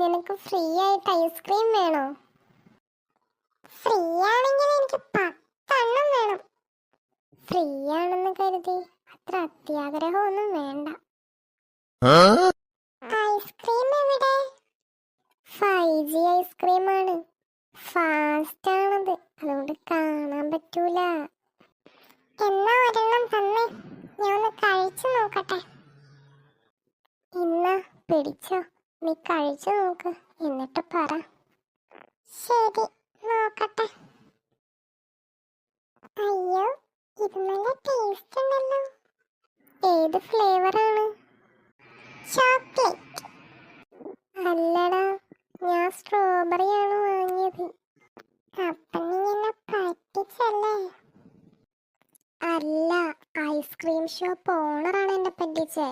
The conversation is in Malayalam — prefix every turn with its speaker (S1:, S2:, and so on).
S1: നിനക്ക് ഫ്രീ ആയിട്ട് ഐസ്ക്രീം വേണോ? ഫ്രീ ആണെങ്കിൽ എനിക്ക് 10 വേണം. ഫ്രീ ആണെന്ന് കരുതി അത്ര അത്യാഗ്രഹമൊന്നും വേണ്ട. ഐസ്ക്രീം എവിടെ? 5G ഐസ്ക്രീമാണ്. ഫാസ്റ്റ് ആണത്, അതുകൊണ്ട് കാണാൻ പറ്റൂല. എന്നാ ഒരെണ്ണം തന്നെ, ഞാൻ ഒന്ന് കഴിച്ചു നോക്കട്ടെ. ഇന്നാ പിടിച്ചോ, നീ കഴിച്ചു നോക്ക്, എന്നിട്ട് പറ. ശരി, നോക്കട്ടെ. അയ്യോ, ഇത് നല്ല ടേസ്റ്റ് ഉണ്ടല്ലോ. ഏത് ഫ്ലേവറാണ്? ചോക്ലേറ്റ്. അല്ലടാ, ഞാൻ സ്ട്രോബെറി ആണ് വാങ്ങിയത്. അപ്പൊ നീ എന്നെ പറ്റിച്ചല്ലേ? അല്ല, ഐസ്ക്രീം ഷോപ്പ് ഓണറാണ് എന്നെ പറ്റിച്ചേ.